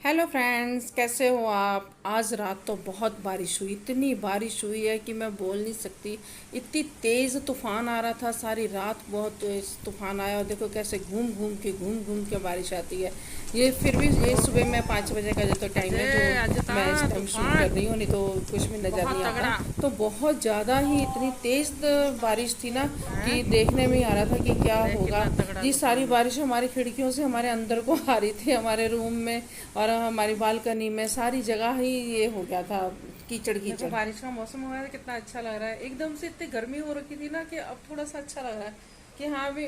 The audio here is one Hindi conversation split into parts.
हेलो फ्रेंड्स, कैसे हो आप। आज रात तो बहुत बारिश हुई, इतनी बारिश हुई है कि मैं बोल नहीं सकती। इतनी तेज़ तूफान आ रहा था, सारी रात बहुत तेज तूफान आया। और देखो कैसे घूम घूम के बारिश आती है। ये फिर भी ये सुबह में 5 बजे का जो तो टाइम है जो अजय अजय ता मैं इस टाइम शूट कर तूफान रही हूँ, नहीं तो कुछ भी नज़र बहुत नहीं आता। तगड़ा तो बहुत ज़्यादा ही इतनी तेज़ बारिश थी ना है। कि देखने में ही आ रहा था कि क्या देख होगा। कितना तगड़ा जी, सारी तूफान है। बारिश हमारी खिड़कियों से हमारे अंदर को आ रही थी, हमारे रूम में और हमारी बालकनी में, सारी जगह ही ये हो गया था, कीचड़ देखो कीचड़। बारिश का मौसम हो रहा है, कितना अच्छा लग रहा है। एकदम से इतनी गर्मी हो रखी थी ना कि अब थोड़ा सा अच्छा लग रहा है कि हाँ अभी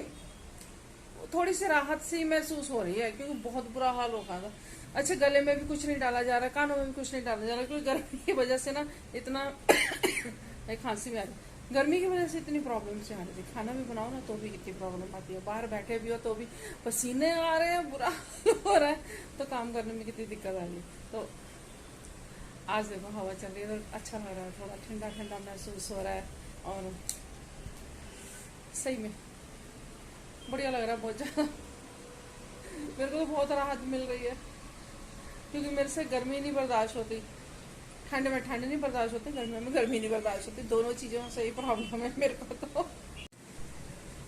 थोड़ी सी राहत सी महसूस हो रही है, क्योंकि बहुत बुरा हाल हो गया था। अच्छा, गले में भी कुछ नहीं डाला जा रहा, कानों में भी कुछ नहीं डाला जा रहा, क्योंकि गर्मी की वजह से ना इतना एक खांसी में आ रही, गर्मी की वजह से इतनी प्रॉब्लम से आ रही थी। खाना भी बनाओ ना तो भी कितनी प्रॉब्लम आती है, बाहर बैठे भी हो तो भी पसीने आ रहे हैं, बुरा हाल हो रहा है, तो काम करने में कितनी दिक्कत आ रही है। तो आज देखो हवा चल रही है तो अच्छा लग रहा है, थोड़ा ठंडा ठंडा महसूस हो रहा है। और सही में बढ़िया लग रहा है बहुत ज़्यादा। मेरे को तो बहुत राहत मिल रही है, क्योंकि मेरे से गर्मी नहीं बर्दाश्त होती। ठंड में ठंड नहीं बर्दाश्त होती, गर्मी में गर्मी नहीं बर्दाश्त होती, दोनों चीज़ों से ही प्रॉब्लम है मेरे को तो।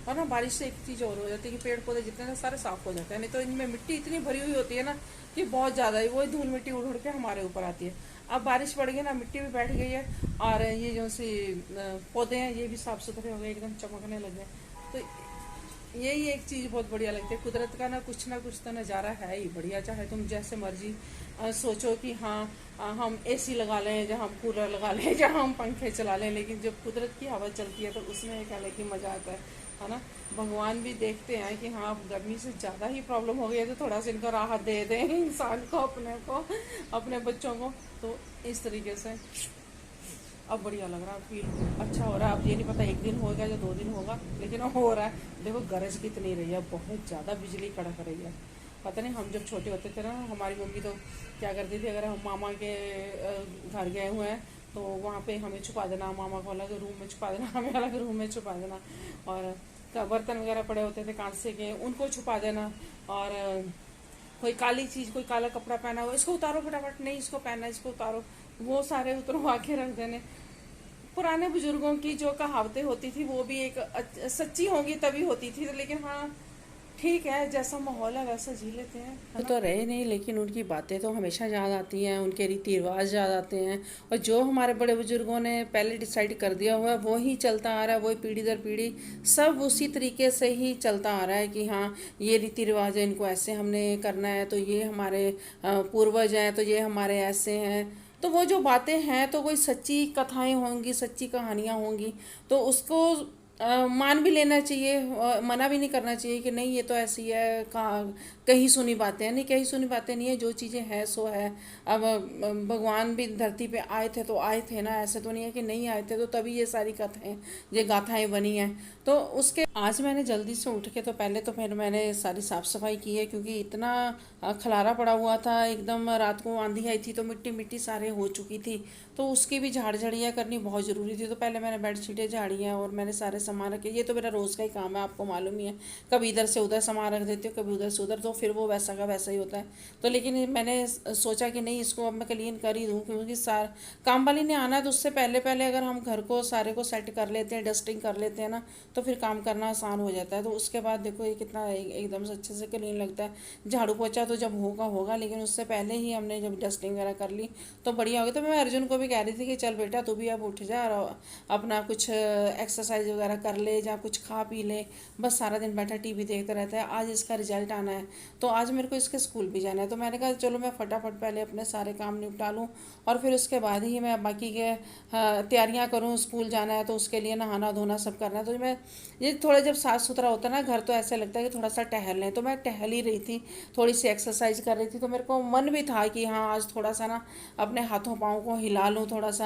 और ना बारिश से एक चीज़ और हो जाती है कि पेड़ पौधे जितने ना सारे साफ हो जाते हैं, नहीं तो इनमें मिट्टी इतनी भरी हुई होती है ना कि बहुत ज़्यादा ही वही धूल मिट्टी उड़ उड़ के हमारे ऊपर आती है। अब बारिश पड़ गई ना, मिट्टी भी बैठ गई है और ये जो सी पौधे हैं ये भी साफ सुथरे हो गए, एकदम चमकने लगे। तो यही एक चीज़ बहुत बढ़िया लगती है, कुदरत का ना कुछ तो नज़ारा है ही बढ़िया। चाहे तुम जैसे मर्जी सोचो कि हाँ हम एसी लगा लें, जहाँ हम कूलर लगा लें, जहाँ हम पंखे चला लें, लेकिन जब कुदरत की हवा चलती है तो उसमें एक अलग ही मज़ा आता है ना। भगवान भी देखते हैं कि हाँ अब गर्मी से ज़्यादा ही प्रॉब्लम हो गई है, तो थोड़ा सा इनको राहत दे दें इंसान को, अपने बच्चों को। तो इस तरीके से अब बढ़िया लग रहा है, फील अच्छा हो रहा है। अब ये नहीं पता एक दिन होगा या 2 दिन होगा, लेकिन हो रहा है। देखो गरज कितनी रही है, बहुत ज़्यादा बिजली कड़क रही है। पता नहीं, हम जब छोटे होते थे ना, हमारी मम्मी तो क्या करती थी, अगर हम मामा के घर गए हुए हैं तो वहाँ पे हमें छुपा देना, मामा को अलग रूम में छुपा देना, हमें अलग रूम में छुपा देना। और बर्तन वगैरह पड़े होते थे कांसे के, उनको छुपा देना। और कोई काली चीज़, कोई काला कपड़ा पहना हो, इसको उतारो फटाफट, नहीं इसको पहनना, इसको उतारो, वो सारे उतरवा के रख देने। पुराने बुजुर्गों की जो कहावतें होती थी वो भी एक सच्ची होंगी तभी होती थी, लेकिन हाँ ठीक है, जैसा माहौल है वैसा जी लेते हैं, है वो ना। तो रहे नहीं, लेकिन उनकी बातें तो हमेशा याद आती हैं, उनके रीति रिवाज याद आते हैं। और जो हमारे बड़े बुजुर्गों ने पहले डिसाइड कर दिया हुआ है वो ही चलता आ रहा है, वही पीढ़ी दर पीढ़ी सब उसी तरीके से ही चलता आ रहा है कि हाँ ये रीति रिवाज है, इनको ऐसे हमने करना है, तो ये हमारे पूर्वज हैं, तो ये हमारे ऐसे हैं। तो वो जो बातें हैं तो कोई सच्ची कथाएं होंगी, सच्ची कहानियाँ होंगी, तो उसको मान भी लेना चाहिए, मना भी नहीं करना चाहिए कि नहीं ये तो ऐसी है, कहाँ कहीं सुनी बातें हैं। नहीं, कहीं सुनी बातें नहीं है, जो चीज़ें हैं सो है। अब भगवान भी धरती पे आए थे तो आए थे ना, ऐसे तो नहीं है कि नहीं आए थे तो तभी ये सारी कथाएं, ये गाथाएं बनी हैं। तो उसके आज मैंने जल्दी से उठ के तो पहले तो फिर मैंने सारी साफ़ सफाई की है, क्योंकि इतना खलारा पड़ा हुआ था, एकदम रात को आंधी आई थी तो मिट्टी मिट्टी सारे हो चुकी थी। तो उसकी भी झाड़ झड़ियाँ करनी बहुत ज़रूरी थी, तो पहले मैंने बेडशीटें झाड़ी हैं और मैंने सारे सामान रखे। ये तो मेरा रोज़ का ही काम है, आपको मालूम ही है। कभी इधर से उधर सामान रख देती हूँ, कभी उधर से उधर, तो फिर वो वैसा का वैसा ही होता है। तो लेकिन मैंने सोचा कि नहीं, इसको अब मैं क्लीन कर ही दूँ, क्योंकि सार काम वाली ने आना है, तो उससे पहले पहले अगर हम घर को सारे को सेट कर लेते हैं, डस्टिंग कर लेते हैं ना, तो फिर काम करना आसान हो जाता है। तो उसके बाद देखो ये कितना एकदम से अच्छे से क्लीन लगता है। झाड़ू पोछा तो जब होगा होगा, लेकिन उससे पहले ही हमने जब डस्टिंग वगैरह कर ली तो बढ़िया हो गया। तो मैं अर्जुन को भी कह रही थी कि चल बेटा तू भी अब उठ जा और अपना कुछ एक्सरसाइज वगैरह कर ले, या कुछ खा पी ले। बस सारा दिन बैठा टीवी देखता रहता है, आज इसका रिजल्ट आना है, तो आज मेरे को इसके स्कूल भी जाना है। तो मैंने कहा चलो मैं फटाफट पहले अपने सारे काम निपटा लूँ और फिर उसके बाद ही मैं बाकी के तैयारियाँ करूँ। स्कूल जाना है तो उसके लिए नहाना धोना सब करना है। तो मैं ये थोड़ा जब साफ़ सुथरा होता है ना घर, तो ऐसा लगता है कि थोड़ा सा टहल लें। तो मैं टहल ही रही थी, थोड़ी सी एक्सरसाइज कर रही थी, तो मेरे को मन भी था कि हाँ आज थोड़ा सा ना अपने हाथों पाँव को हिला लूँ, थोड़ा सा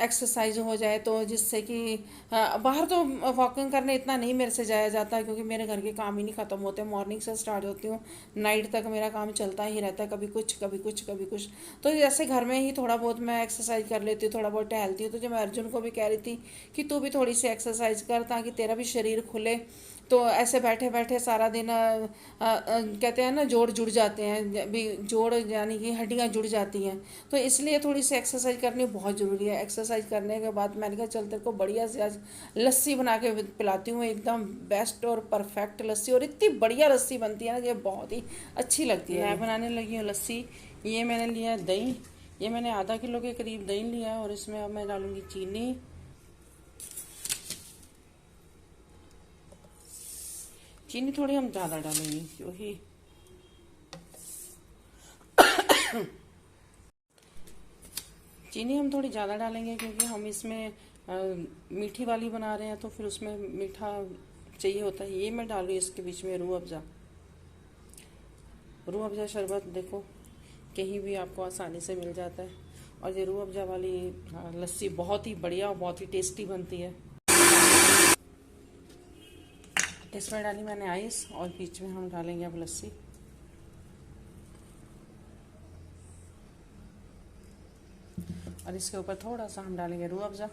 एक्सरसाइज हो जाए, तो जिससे कि बाहर तो वॉकिंग करने इतना नहीं मेरे से जाया जाता, क्योंकि मेरे घर के काम ही नहीं ख़त्म होते। मॉर्निंग से स्टार्ट होती हूँ, नाइट तक मेरा काम चलता ही रहता है, कभी कुछ कभी कुछ कभी कुछ। तो जैसे घर में ही थोड़ा बहुत मैं एक्सरसाइज कर लेती हूँ, थोड़ा बहुत टहलती हूँ। तो जब मैं अर्जुन को भी कह रही थी कि तू भी थोड़ी सी एक्सरसाइज कर, ताकि तेरा भी शरीर खुले तो ऐसे बैठे बैठे सारा दिन कहते हैं ना जोड़ जुड़ जाते हैं, भी जोड़ यानी कि हड्डियां जुड़ जाती हैं। तो इसलिए थोड़ी सी एक्सरसाइज करनी बहुत ज़रूरी है। एक्सरसाइज करने के बाद मैंने कहा चल तेरे को बढ़िया से आज लस्सी बना के पिलाती हूँ, एकदम बेस्ट और परफेक्ट लस्सी, और इतनी बढ़िया लस्सी बनती है ना, ये बहुत ही अच्छी लगती है। मैं बनाने लगी हूँ लस्सी। ये मैंने लिया है दही, ये मैंने आधा किलो के करीब दही लिया है, और इसमें अब मैं डालूंगी चीनी। चीनी थोड़ी हम ज़्यादा डालेंगे क्योंकि चीनी हम थोड़ी ज़्यादा डालेंगे क्योंकि हम इसमें मीठी वाली बना रहे हैं, तो फिर उसमें मीठा चाहिए होता है। ये मैं डाल रही हूँ इसके बीच में रूह अफ़ज़ा। रूह अफ़ज़ा शरबत देखो कहीं भी आपको आसानी से मिल जाता है, और ये रूह अफ़ज़ा वाली लस्सी बहुत ही बढ़िया और बहुत ही टेस्टी बनती है। इसमें डाली मैंने आइस, और बीच में हम डालेंगे अब लस्सी। और इसके ऊपर थोड़ा सा हम डालेंगे रूह अफ़ज़ा।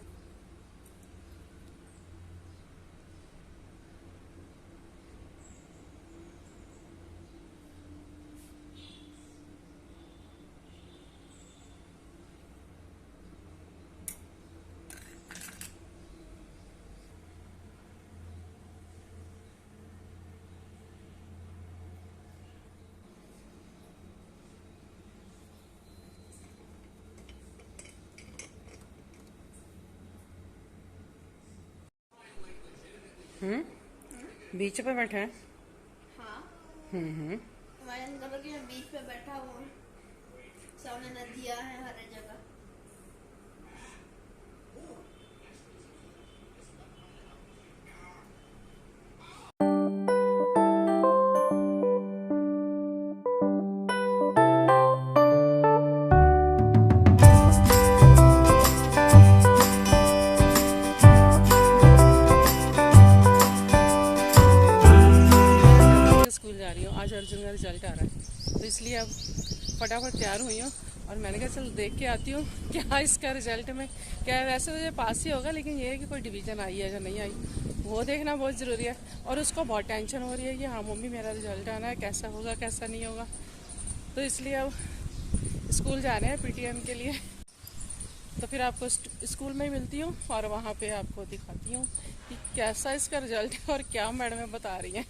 बीच पे बैठे हैं। हाँ, हम्म। हमारे अंकल के बीच पे बैठा हुआ, सामने नदियाँ हैं हर जगह। स्कूल जा रही हूँ, आज अर्जुन का रिजल्ट आ रहा है, तो इसलिए अब फटाफट तैयार हुई हूँ, और मैंने कहा चल देख के आती हूँ क्या इसका रिजल्ट में क्या है। वैसे तो ये पास ही होगा, लेकिन ये है कि कोई डिवीज़न आई है या नहीं आई, वो देखना बहुत ज़रूरी है। और उसको बहुत टेंशन हो रही है कि हाँ मम्मी मेरा रिजल्ट आना है, कैसा होगा कैसा नहीं होगा। तो इसलिए अब स्कूल जा रहे हैं पीटीएम के लिए, तो फिर आपको स्कूल में ही मिलती हूँ, और वहाँ पे आपको दिखाती हूँ कि कैसा इसका रिजल्ट है और क्या मैडमें बता रही हैं।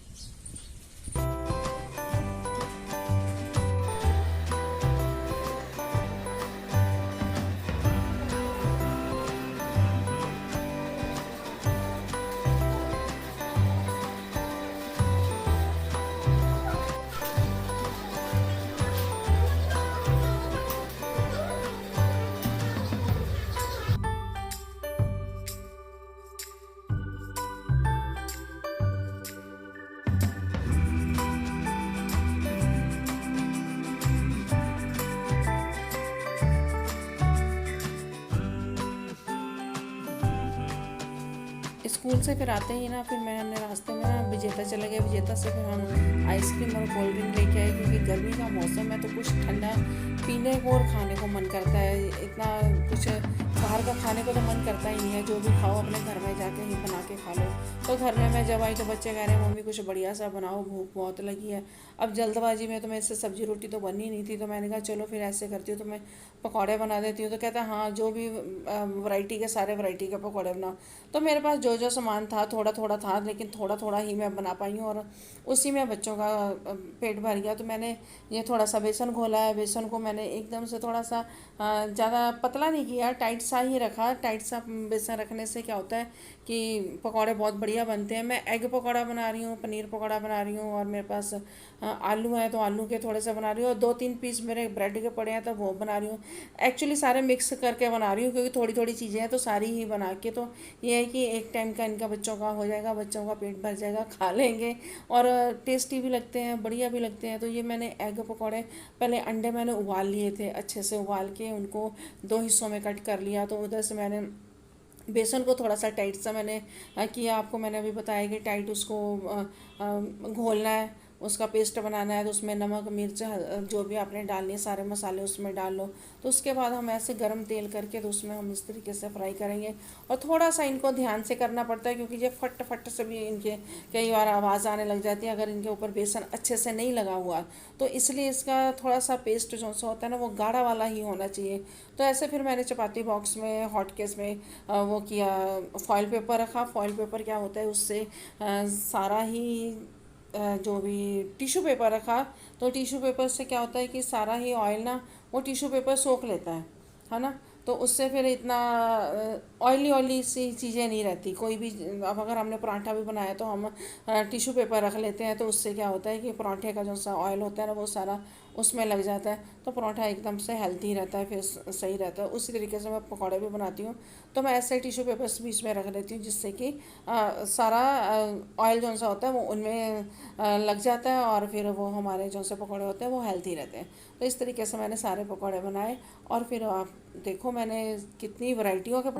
स्कूल से फिर आते ही ना, फिर मैंने रास्ते में ना विजेता चले गए। विजेता से फिर हम आइसक्रीम और कोल्ड ड्रिंक लेके आए, क्योंकि गर्मी का मौसम है तो कुछ ठंडा पीने को और खाने को मन करता है। इतना कुछ बाहर का खाने को तो मन करता ही नहीं है। जो भी खाओ अपने घर में जाके ही बना के खा लो। तो घर में मैं जब आई तो बच्चे कह रहे हैं मम्मी कुछ बढ़िया सा बनाओ, भूख बहुत लगी है। अब जल्दबाजी में तो मेरे से सब्जी रोटी तो बनी नहीं थी, तो मैंने कहा चलो फिर ऐसे करती हूँ, तो मैं पकौड़े बना देती हूँ। तो कहता है हाँ जो भी वैरायटी के सारे वैरायटी के पकौड़े बनाओ। तो मेरे पास जो जो सामान था थोड़ा थोड़ा था, लेकिन थोड़ा थोड़ा ही मैं बना पाई हूँ, और उसी में बच्चों का पेट भर गया। तो मैंने ये थोड़ा सा बेसन घोला है। बेसन को मैंने एकदम से थोड़ा सा ज़्यादा पतला नहीं किया, टाइट सा ही रखा। टाइट सा बेसन रखने से क्या होता है कि पकौड़े बहुत बढ़िया बनते हैं। मैं एग पकौड़ा बना रही हूँ, पनीर पकौड़ा बना रही हूँ, और मेरे पास आलू है तो आलू के थोड़े से बना रही हूँ, और 2-3 पीस मेरे ब्रेड के पड़े हैं तो वो बना रही हूँ। एक्चुअली सारे मिक्स करके बना रही हूँ, क्योंकि थोड़ी थोड़ी चीज़ें हैं तो सारी ही बना के, तो ये है कि एक टाइम का इनका बच्चों का हो जाएगा, बच्चों का पेट भर जाएगा, खा लेंगे, और टेस्टी भी लगते हैं, बढ़िया भी लगते हैं। तो ये मैंने एग पकौड़े, पहले अंडे मैंने उबाल लिए थे, अच्छे से उबाल के उनको 2 हिस्सों में कट कर लिया। तो उधर से मैंने बेसन को थोड़ा सा टाइट सा मैंने किया। आपको मैंने अभी बताया कि टाइट उसको घोलना है। उसका पेस्ट बनाना है तो उसमें नमक मिर्च जो भी आपने डालनी है सारे मसाले उसमें डाल लो। तो उसके बाद हम ऐसे गरम तेल करके तो उसमें हम इस तरीके से फ्राई करेंगे। और थोड़ा सा इनको ध्यान से करना पड़ता है क्योंकि ये फट फट से भी इनके कई बार आवाज़ आने लग जाती है अगर इनके ऊपर बेसन अच्छे से नहीं लगा हुआ। तो इसलिए इसका थोड़ा सा पेस्ट जो सा होता है ना वो गाढ़ा वाला ही होना चाहिए। तो ऐसे फिर मैंने चपाती बॉक्स में हॉट केस में वो किया, फॉइल पेपर रखा। फॉइल पेपर क्या होता है उससे सारा ही जो भी टिश्यू पेपर रखा। तो टिश्यू पेपर से क्या होता है कि सारा ही ऑयल ना वो टिश्यू पेपर सोख लेता है ना। तो उससे फिर इतना ऑयली ऑयली सी चीज़ें नहीं रहती कोई भी। अब अगर हमने पराठा भी बनाया तो हम टिश्यू पेपर रख लेते हैं तो उससे क्या होता है कि पराठे का जो सा ऑयल होता है ना वो सारा उसमें लग जाता है। तो पराठा एकदम से हेल्थी रहता है, फिर सही रहता है। उसी तरीके से मैं पकौड़े भी बनाती हूँ तो मैं ऐसे टिश्यू पेपर्स बीच में रख लेती हूँ जिससे कि सारा ऑयल जो सा होता है वो उनमें लग जाता है और फिर वो हमारे जो से पकौड़े होते हैं वो हेल्थी रहते हैं। तो इस तरीके से मैंने सारे पकौड़े बनाए और फिर आप देखो मैंने कितनी वैरायटियों के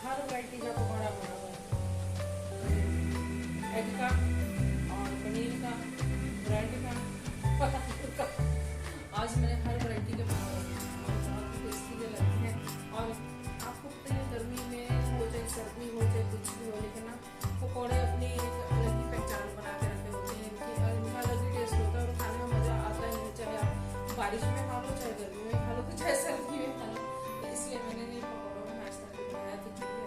हर वैरायटी का पकौड़ा बना हुआ है, एग का और पनीर का, ब्रेड का आज मैंने हर वैरायटी के पकौड़े बनाए और बहुत टेस्टी भी लगते हैं। और आपको पता है गर्मी में हो चाहे सर्दी हो चाहे कुछ भी हो लेकिन ना पकौड़े अपनी एक अलग ही पहचान बना के रखे होते हैं। इनका अलग ही टेस्ट होता है और खाने में मज़ा आता है नहीं चाहे आप बारिश में खा लो चाहे गर्मी में खा लो तो चाहे सर्दी में खा लो। तो इसलिए मैंने नहीं पकौड़ों का नाश्ता भी बनाया। तो चलिए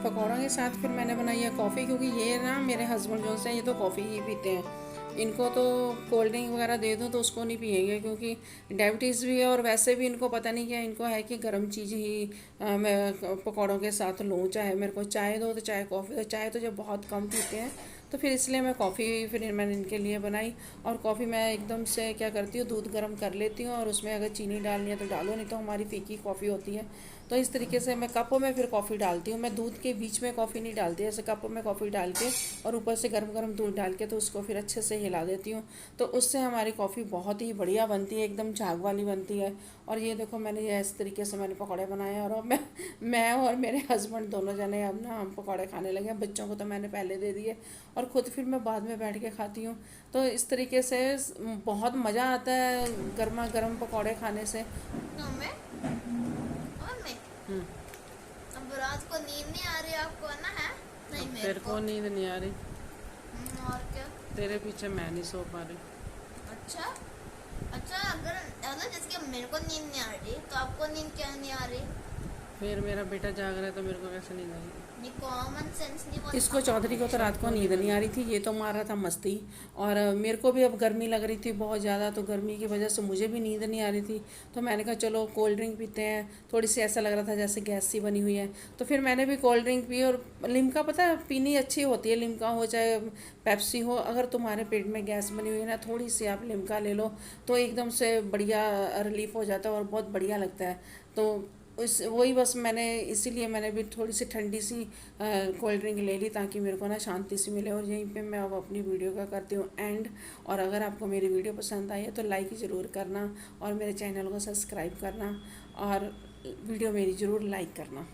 पकौड़ों के साथ फिर मैंने बनाई है कॉफ़ी क्योंकि ये ना मेरे हस्बैंड जो से ये तो कॉफ़ी ही पीते हैं। इनको तो कोल्ड ड्रिंक वगैरह दे दूँ तो उसको नहीं पिएंगे क्योंकि डायबिटीज़ भी है और वैसे भी इनको पता नहीं क्या इनको है कि गर्म चीज़ ही मैं पकौड़ों के साथ लूँ। चाहे मेरे को चाय दो तो चाहे कॉफ़ी दो, चाय तो जब बहुत कम पीते हैं तो फिर इसलिए मैं कॉफ़ी फिर मैंने इनके लिए बनाई। और कॉफ़ी मैं एकदम से क्या करती हूँ दूध गर्म कर लेती हूँ और उसमें अगर चीनी डालनी है तो डालो नहीं तो हमारी फीकी कॉफ़ी होती है। तो इस तरीके से मैं कप में फिर कॉफ़ी डालती हूँ। मैं दूध के बीच में कॉफ़ी नहीं डालती, ऐसे कप में कॉफ़ी डाल के और ऊपर से गर्म गर्म दूध डाल के तो उसको फिर अच्छे से हिला देती हूँ। तो उससे हमारी कॉफ़ी बहुत ही बढ़िया बनती है, एकदम झाग वाली बनती है। और ये देखो मैंने ये इस तरीके से मैंने पकौड़े बनाए और अब मैं और मेरे हस्बैंड दोनों जने अब ना हम पकौड़े खाने लगे। बच्चों को तो मैंने पहले दे दिए और ख़ुद फिर मैं बाद में बैठ के खाती हूँ। तो इस तरीके से बहुत मज़ा आता है गर्मा गर्म पकौड़े खाने से। अब रात को नींद नहीं आ रही आपको ना? है नहीं मेरे तेरे को नींद नहीं आ रही? और क्या? तेरे पीछे मैं नहीं सो पा रही। अच्छा अच्छा, अगर जिसके मेरे को नींद नहीं आ रही तो आपको नींद क्या नहीं आ रही? फिर मेरा बेटा जाग रहा है तो मेरे को कैसे नींद आ रही? कॉमन सेंस नहीं बोलता। इसको चौधरी को तो रात को नींद नहीं आ रही थी, ये तो मार रहा था मस्ती। और मेरे को भी अब गर्मी लग रही थी बहुत ज़्यादा, तो गर्मी की वजह से मुझे भी नींद नहीं आ रही थी। तो मैंने कहा चलो कोल्ड ड्रिंक पीते हैं, थोड़ी सी ऐसा लग रहा था जैसे गैस सी बनी हुई है। तो फिर मैंने भी कोल्ड ड्रिंक पी। और लिम्का पता है पीनी अच्छी होती है, लिम्का हो चाहे पेप्सी हो। अगर तुम्हारे पेट में गैस बनी हुई है ना, थोड़ी सी आप लिम्का ले लो तो एकदम से बढ़िया रिलीफ हो जाता है और बहुत बढ़िया लगता है। तो उस वही बस मैंने इसीलिए मैंने भी थोड़ी सी ठंडी सी कोल्ड ड्रिंक ले ली ताकि मेरे को ना शांति सी मिले। और यहीं पे मैं अब अपनी वीडियो का करती हूँ एंड। और अगर आपको मेरी वीडियो पसंद आई है तो लाइक ज़रूर करना और मेरे चैनल को सब्सक्राइब करना और वीडियो मेरी ज़रूर लाइक करना।